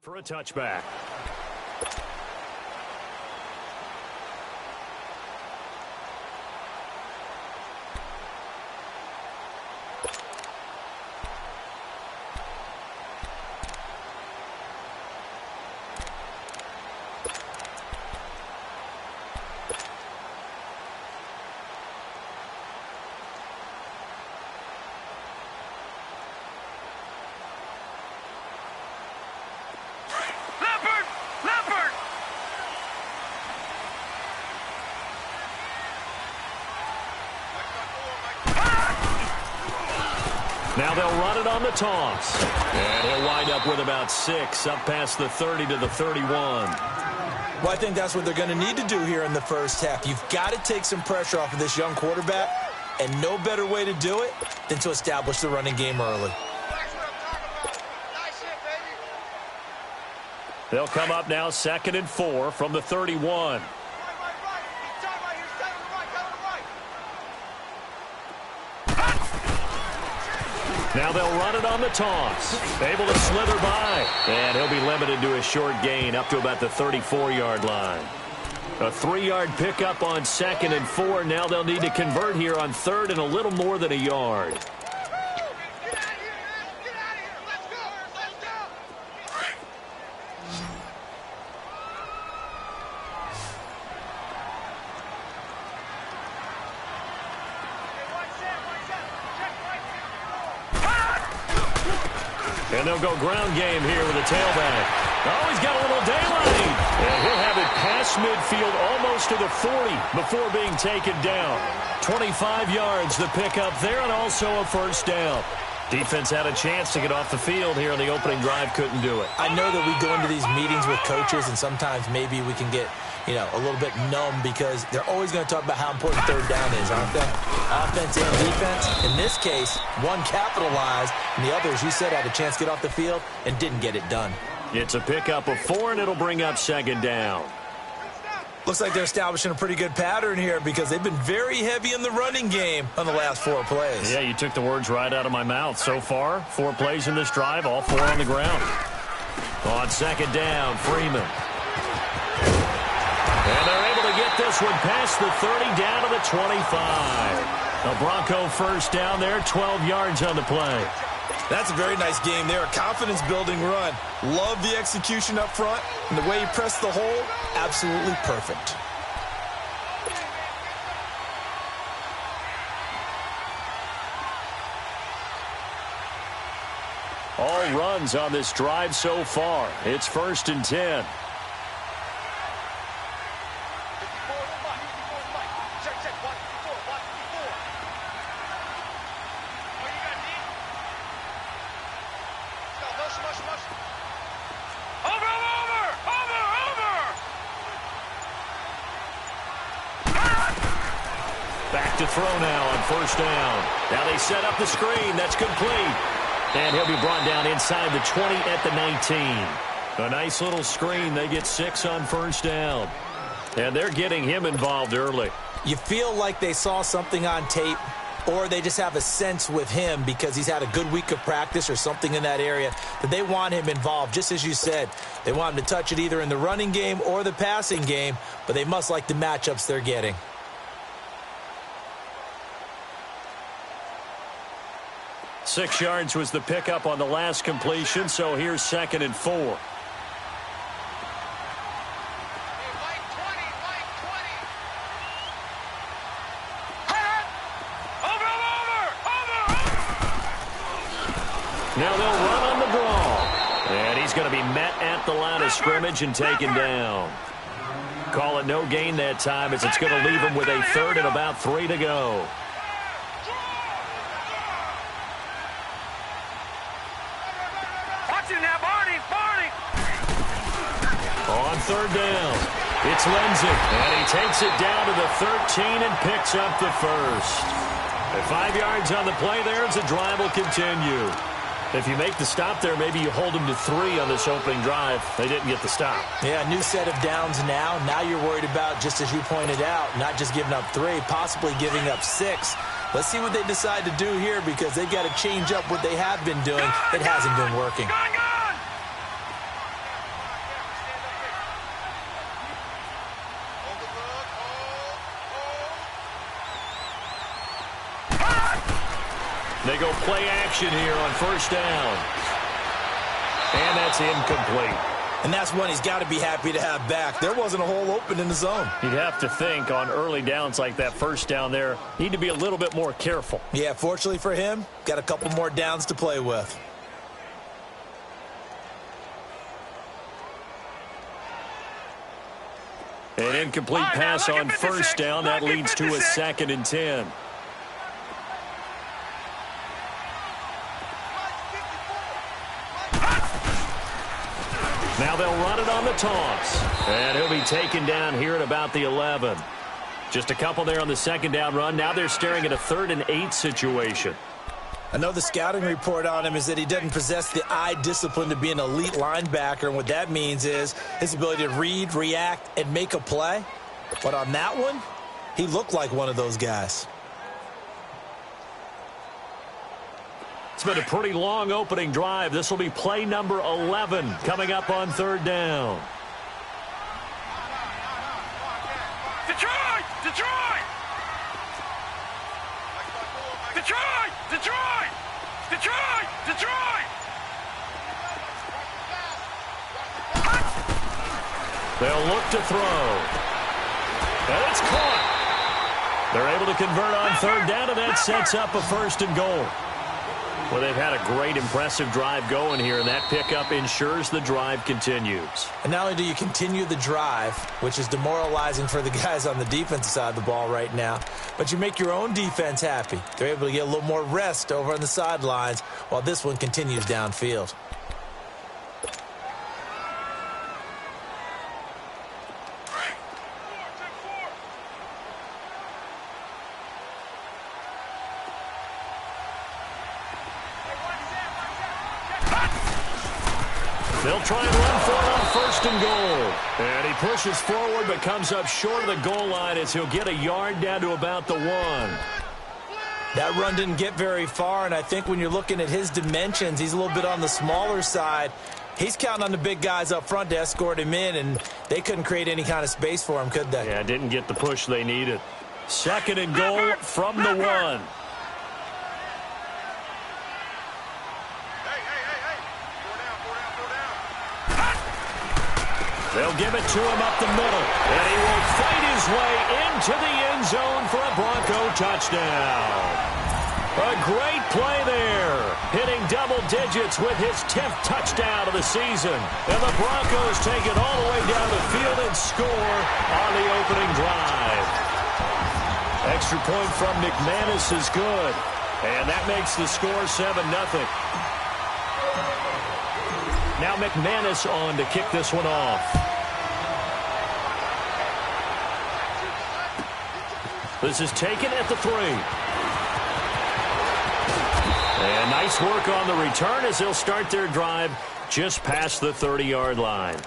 For a touchback. Now they'll run it on the toss. And he'll wind up with about 6, up past the 30 to the 31. Well, I think that's what they're going to need to do here in the first half. You've got to take some pressure off of this young quarterback, and no better way to do it than to establish the running game early. They'll come up now 2nd and 4 from the 31. Now they'll run it on the toss. Able to slither by. And he'll be limited to a short gain up to about the 34-yard line. A 3-yard pickup on 2nd and 4. Now they'll need to convert here on 3rd and a little more than a yard. And they'll go ground game here with a tailback. Oh, he's got a little daylight. And he'll have it past midfield almost to the 40 before being taken down. 25 yards the pickup there, and also a first down. Defense had a chance to get off the field here on the opening drive, couldn't do it. I know that we go into these meetings with coaches, and sometimes maybe we can get, a little bit numb because they're always going to talk about how important 3rd down is, aren't they? Offense and defense. In this case, one capitalized, and the other, as you said, had a chance to get off the field and didn't get it done. It's a pickup of 4, and it'll bring up 2nd down. Looks like they're establishing a pretty good pattern here because they've been very heavy in the running game on the last 4 plays. Yeah, you took the words right out of my mouth. So far, 4 plays in this drive, all 4 on the ground. On 2nd down, Freeman. And they're able to get this one past the 30 down to the 25. A Bronco first down there, 12 yards on the play. That's a very nice game there, a confidence-building run. Love the execution up front, and the way he pressed the hole, absolutely perfect. All runs on this drive so far. It's 1st and 10. Back to throw now on 1st down. Now they set up the screen. That's complete. And he'll be brought down inside the 20 at the 19. A nice little screen. They get 6 on 1st down. And they're getting him involved early. You feel like they saw something on tape, or they just have a sense with him because he's had a good week of practice or something in that area that they want him involved. Just as you said, they want him to touch it either in the running game or the passing game, but they must like the matchups they're getting. Six yards was the pickup on the last completion, so here's 2nd and 4. Now they'll run on the draw. And he's going to be met at the line of scrimmage and taken down. Call it no gain that time as it's going to leave him with a 3rd and about 3 to go. On 3rd down, it's Lindsey, and he takes it down to the 13 and picks up the 1st. At 5 yards on the play there as the drive will continue. If you make the stop there, maybe you hold them to 3 on this opening drive. They didn't get the stop. Yeah, a new set of downs now. Now you're worried about, just as you pointed out, not just giving up 3, possibly giving up 6. Let's see what they decide to do here because they've got to change up what they have been doing. It hasn't been working. They go play action here on first down. And that's incomplete. And that's one he's got to be happy to have back. There wasn't a hole open in the zone. You'd have to think on early downs like that first down there, need to be a little bit more careful. Yeah, fortunately for him, got a couple more downs to play with. An incomplete pass on first down. That leads to a 2nd and 10. Now they'll run it on the toss. And he'll be taken down here at about the 11. Just a couple there on the 2nd down run. Now they're staring at a 3rd and 8 situation. I know the scouting report on him is that he doesn't possess the eye discipline to be an elite linebacker. And what that means is his ability to read, react, and make a play. But on that one, he looked like one of those guys. It's been a pretty long opening drive. This will be play number 11 coming up on 3rd down. Detroit! Detroit! Detroit! Detroit! Detroit! Detroit! They'll look to throw. And it's caught. They're able to convert on 3rd down, and that sets up a 1st and goal. Well, they've had a great, impressive drive going here, and that pickup ensures the drive continues. And not only do you continue the drive, which is demoralizing for the guys on the defensive side of the ball right now, but you make your own defense happy. They're able to get a little more rest over on the sidelines while this one continues downfield. They'll try and run for it on 1st and goal. And he pushes forward but comes up short of the goal line as he'll get a yard down to about the 1. That run didn't get very far, and I think when you're looking at his dimensions, he's a little bit on the smaller side. He's counting on the big guys up front to escort him in, and they couldn't create any kind of space for him, could they? Yeah, didn't get the push they needed. 2nd and goal from the 1. They'll give it to him up the middle, and he will fight his way into the end zone for a Bronco touchdown. A great play there, hitting double digits with his 10th touchdown of the season. And the Broncos take it all the way down the field and score on the opening drive. Extra point from McManus is good, and that makes the score 7-0. Now McManus on to kick this one off. This is taken at the 3. And nice work on the return as they'll start their drive just past the 30-yard line.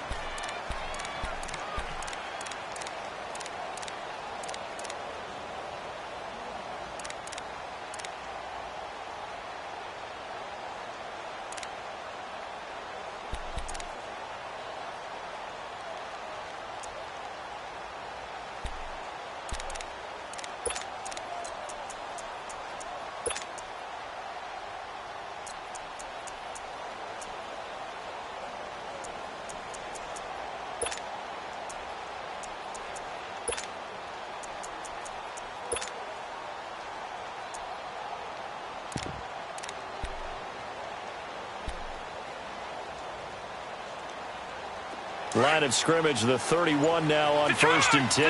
Line of scrimmage, the 31 now on 1st and 10.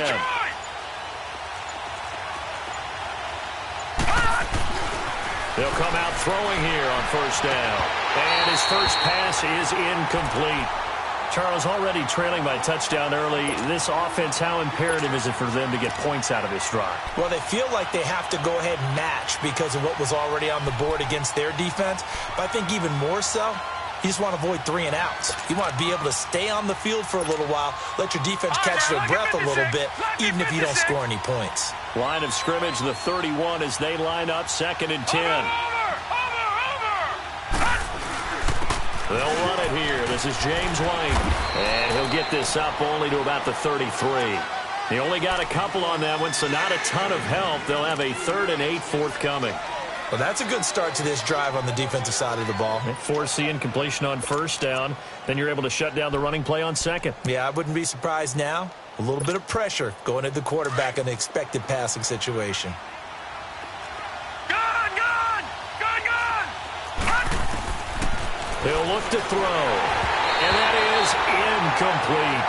They'll come out throwing here on 1st down. And his first pass is incomplete. Charles, already trailing by a touchdown early. This offense, how imperative is it for them to get points out of this drive? Well, they feel like they have to go ahead and match because of what was already on the board against their defense. But I think even more so, you just want to avoid 3 and outs. You want to be able to stay on the field for a little while, let your defense catch their breath a little bit, even if you don't score any points. Line of scrimmage, the 31 as they line up, 2nd and 10. They'll run it here. This is James White. And he'll get this up only to about the 33. He only got a couple on that one, so not a ton of help. They'll have a 3rd and 8 forthcoming. Well, that's a good start to this drive on the defensive side of the ball. Force the incompletion on 1st down. Then you're able to shut down the running play on 2nd. Yeah, I wouldn't be surprised now. A little bit of pressure going at the quarterback in an expected passing situation. He'll look to throw, and that is incomplete.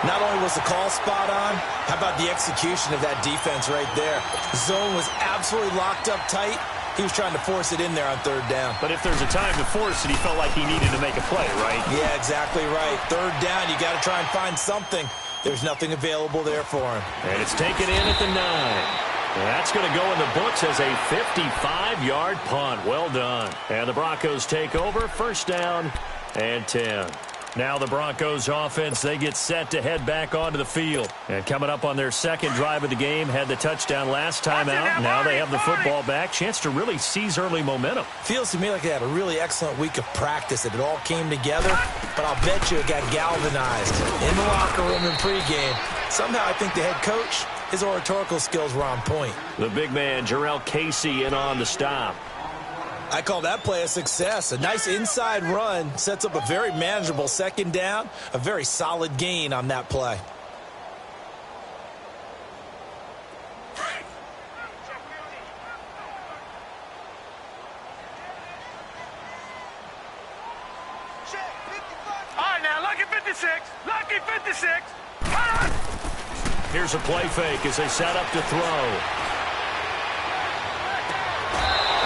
Not only was the call spot on, how about the execution of that defense right there? The zone was absolutely locked up tight. He was trying to force it in there on 3rd down. But if there's a time to force it, he felt like he needed to make a play, right? Yeah, exactly right. 3rd down, you got to try and find something. There's nothing available there for him. And it's taken in at the 9. That's going to go in the books as a 55-yard punt. Well done. And the Broncos take over, 1st down and 10. Now the Broncos offense, they get set to head back onto the field. And coming up on their 2nd drive of the game, had the touchdown last time out. Now they have the football back. Chance to really seize early momentum. Feels to me like they had a really excellent week of practice. It all came together, but I'll bet you it got galvanized in the locker room in pregame. Somehow I think the head coach, his oratorical skills were on point. The big man, Jarrell Casey, in on the stop. I call that play a success. A nice inside run sets up a very manageable 2nd down, a very solid gain on that play. All right, now, lucky 56. Lucky 56. Here's a play fake as they set up to throw.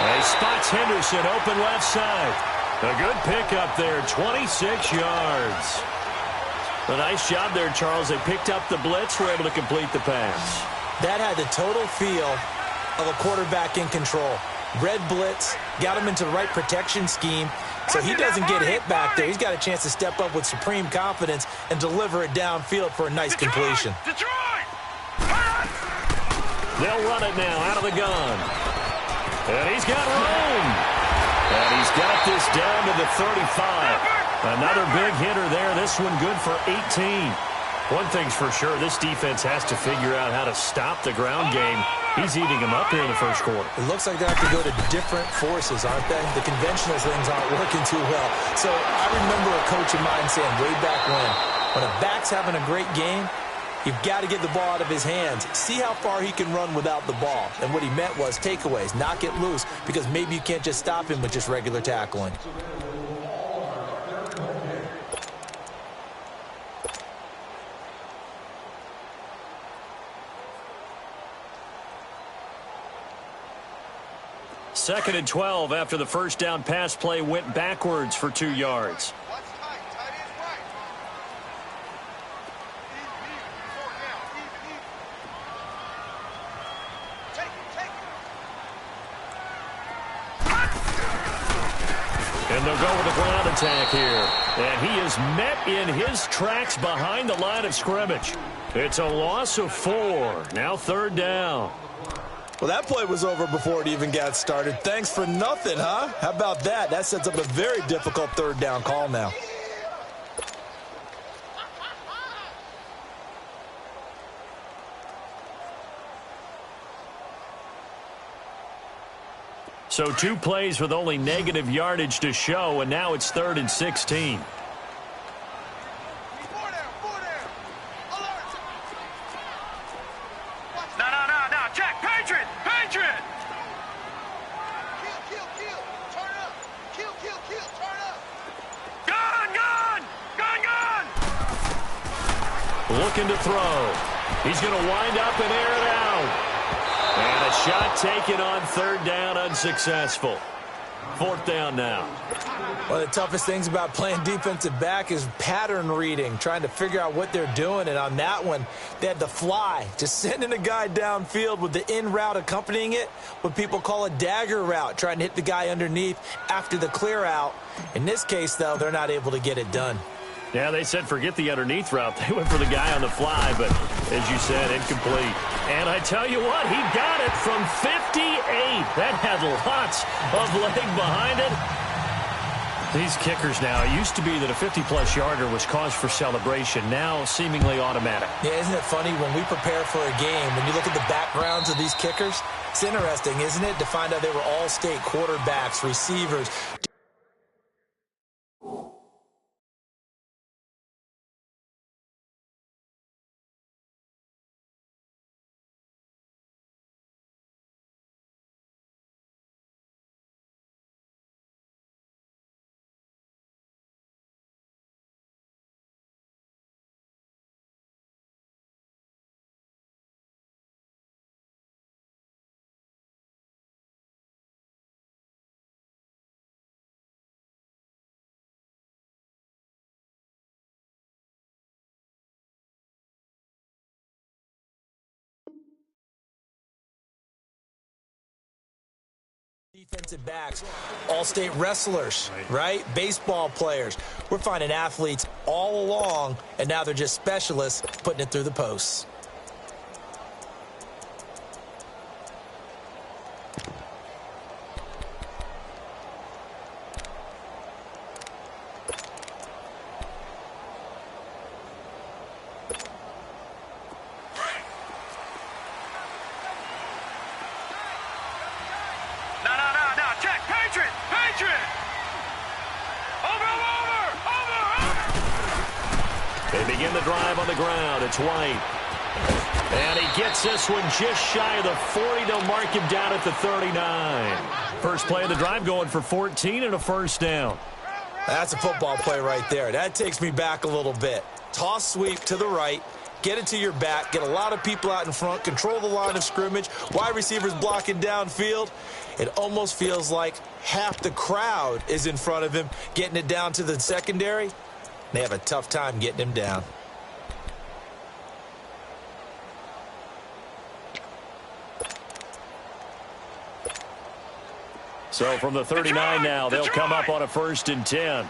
He spots Henderson open left side. A good pickup there, 26 yards. A nice job there, Charles. They picked up the blitz, were able to complete the pass. That had the total feel of a quarterback in control. Red blitz, got him into the right protection scheme, so he doesn't get hit back there. He's got a chance to step up with supreme confidence and deliver it downfield for a nice completion. They'll run it now out of the gun. And he's got room. And he's got this down to the 35. Another big hitter there. This one good for 18. One thing's for sure, this defense has to figure out how to stop the ground game. He's eating them up here in the 1st quarter. It looks like they have to go to different forces, aren't they? The conventional things aren't working too well. So I remember a coach of mine saying way back when a back's having a great game, you've got to get the ball out of his hands. See how far he can run without the ball. And what he meant was takeaways, knock it loose, because maybe you can't just stop him with just regular tackling. Second and 12 after the 1st down pass play went backwards for 2 yards. And they'll go with a ground attack here. And he is met in his tracks behind the line of scrimmage. It's a loss of 4. Now 3rd down. Well, that play was over before it even got started. Thanks for nothing, huh? How about that? That sets up a very difficult 3rd down call now. So 2 plays with only negative yardage to show, and now it's 3rd and 16. Looking to throw. He's going to wind up and air it out. And a shot taken on 3rd down, unsuccessful. 4th down now. One of the toughest things about playing defensive back is pattern reading, trying to figure out what they're doing. And on that one, they had to fly, just sending a guy downfield with the in route accompanying it, what people call a dagger route, trying to hit the guy underneath after the clear out. In this case, though, they're not able to get it done. Yeah, they said forget the underneath route. They went for the guy on the fly, but as you said, incomplete. And I tell you what, he got it from 58. That had lots of leg behind it. These kickers now, it used to be that a 50-plus yarder was cause for celebration, now seemingly automatic. Yeah, isn't it funny when we prepare for a game, when you look at the backgrounds of these kickers, it's interesting, isn't it, to find out they were all-state quarterbacks, receivers. Defensive backs, all-state wrestlers, right? Baseball players. We're finding athletes all along, and now they're just specialists putting it through the posts. They begin the drive on the ground. It's White. And he gets this one just shy of the 40. They'll mark him down at the 39. First play of the drive going for 14 and a first down. That's a football play right there. That takes me back a little bit. Toss sweep to the right. Get it to your back. Get a lot of people out in front. Control the line of scrimmage. Wide receivers blocking downfield. It almost feels like half the crowd is in front of him, getting it down to the secondary. They have a tough time getting him down. So from the 39 now, they'll come up on a 1st and 10.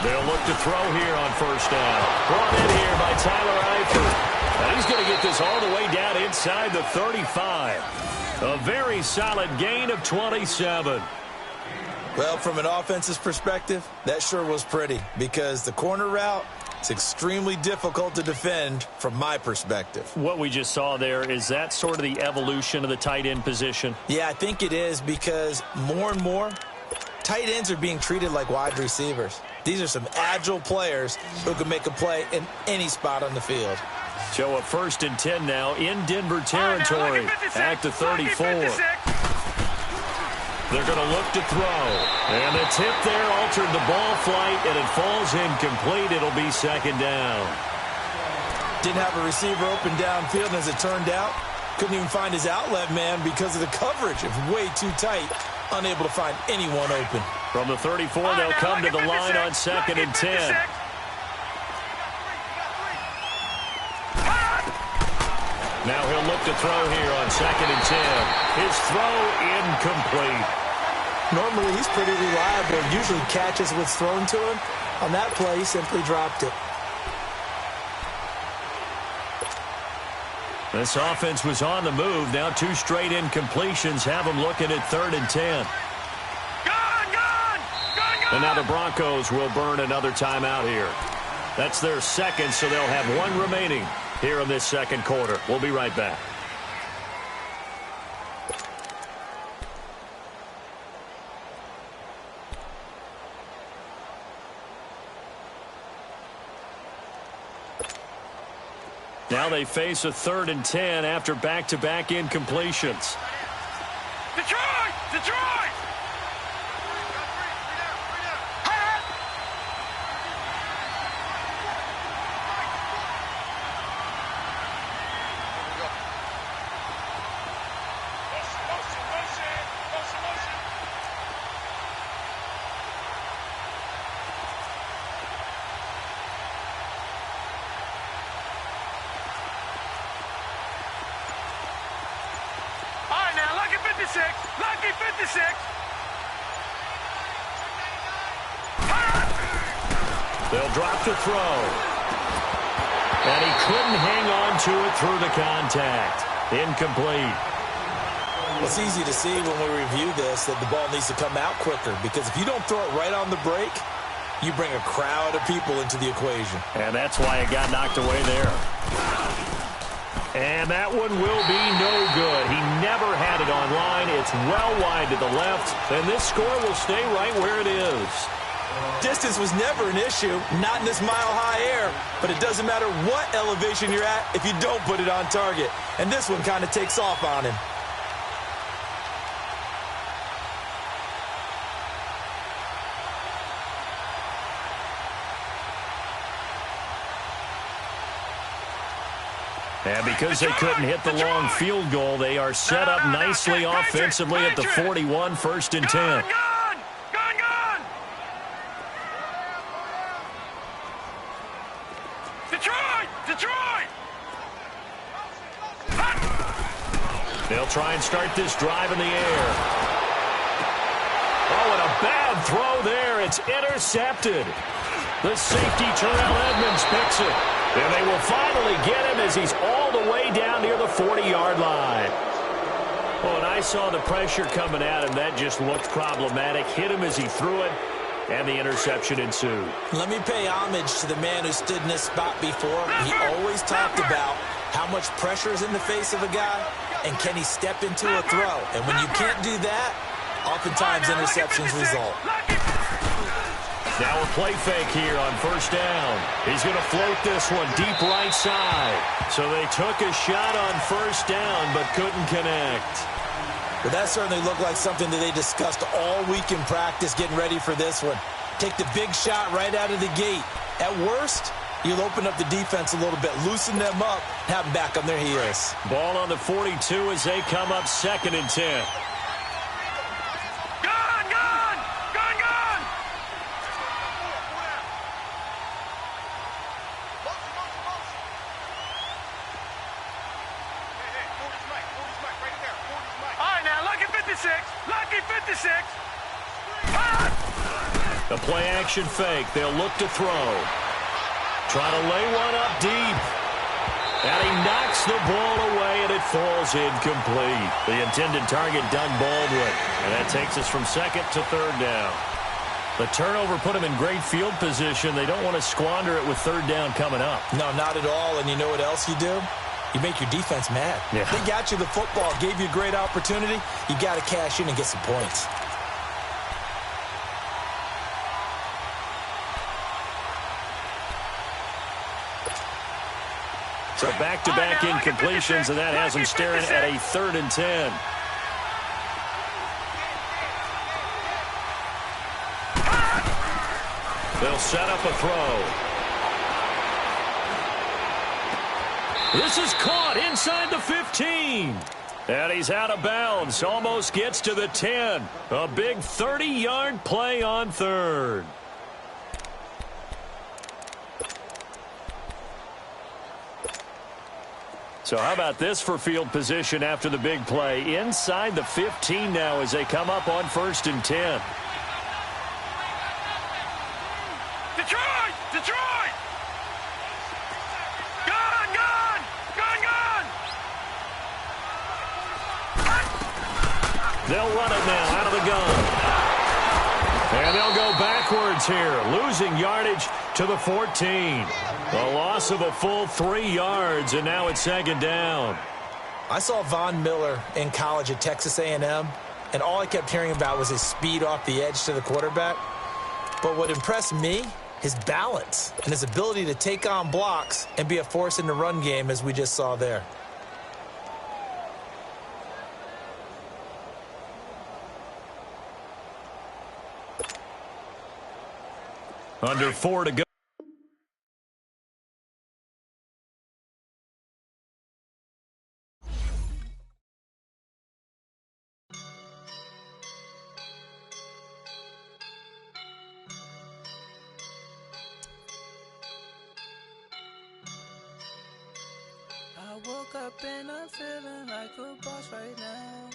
They'll look to throw here on 1st down. Brought in here by Tyler Eifert. And he's going to get this all the way down inside the 35. A very solid gain of 27. Well, from an offense's perspective, that sure was pretty because the corner route is extremely difficult to defend from my perspective. What we just saw there, is that sort of the evolution of the tight end position? Yeah, I think it is because more and more, tight ends are being treated like wide receivers. These are some agile players who can make a play in any spot on the field. So a 1st and 10 now in Denver territory at the 34. They're going to look to throw. And the tip there altered the ball flight, and it falls incomplete. It'll be 2nd down. Didn't have a receiver open downfield, and as it turned out, couldn't even find his outlet man because of the coverage. It was way too tight, unable to find anyone open. From the 34, they'll come to the line on 2nd and 10. Now he'll look to throw here on 2nd and 10. His throw incomplete. Normally he's pretty reliable. Usually catches what's thrown to him. On that play, he simply dropped it. This offense was on the move. Now 2 straight incompletions have them looking at 3rd and 10. And now the Broncos will burn another timeout here. That's their 2nd, so they'll have 1 remaining here in this 2nd quarter. We'll be right back. Now they face a 3rd and 10 after back-to-back incompletions. Detroit! Detroit! 56. Lucky 56. They'll drop to throw. And he couldn't hang on to it through the contact. Incomplete. It's easy to see when we review this that the ball needs to come out quicker, because if you don't throw it right on the break, you bring a crowd of people into the equation. And that's why it got knocked away there. And that one will be no good. He never had it on line. It's well wide to the left, and this score will stay right where it is. Distance was never an issue, not in this mile-high air, but it doesn't matter what elevation you're at if you don't put it on target. And this one kind of takes off on him. And because they couldn't hit the long field goal, they are set up nicely offensively at the 41, 1st and 10. Detroit! They'll try and start this drive in the air. Oh, and a bad throw there. It's intercepted. The safety, Terrell Edmonds, picks it. And they will finally get him as he's all the way down near the 40-yard line. Oh, and I saw the pressure coming at him. That just looked problematic. Hit him as he threw it, and the interception ensued. Let me pay homage to the man who stood in this spot before. He always talked about how much pressure is in the face of a guy, and can he step into a throw. And when you can't do that, oftentimes interceptions result. Now a play fake here on 1st down. He's going to float this one deep right side. So they took a shot on 1st down but couldn't connect. But that certainly looked like something that they discussed all week in practice getting ready for this one. Take the big shot right out of the gate. At worst, you'll open up the defense a little bit, loosen them up, have them back on their heels. Ball on the 42 as they come up 2nd and 10. Lucky 56. The play-action fake. They'll look to throw. Try to lay one up deep. And he knocks the ball away, and it falls incomplete. The intended target, Doug Baldwin. And that takes us from 2nd to 3rd down. The turnover put him in great field position. They don't want to squander it with 3rd down coming up. No, not at all. And you know what else you do? You make your defense mad. Yeah. They got you the football, gave you a great opportunity. You got to cash in and get some points. So back-to-back incompletions, and that has them staring at a 3rd and 10. They'll set up a throw. This is caught inside the 15. And he's out of bounds. Almost gets to the 10. A big 30-yard play on 3rd. So how about this for field position after the big play? Inside the 15 now as they come up on 1st and 10. Detroit! They'll run it now out of the gun. And they'll go backwards here, losing yardage to the 14. A loss of a full 3 yards, and now it's 2nd down. I saw Von Miller in college at Texas A&M, and all I kept hearing about was his speed off the edge to the quarterback. But what impressed me, his balance and his ability to take on blocks and be a force in the run game, as we just saw there. Under 4 to go. I woke up and I'm feeling like a boss right now.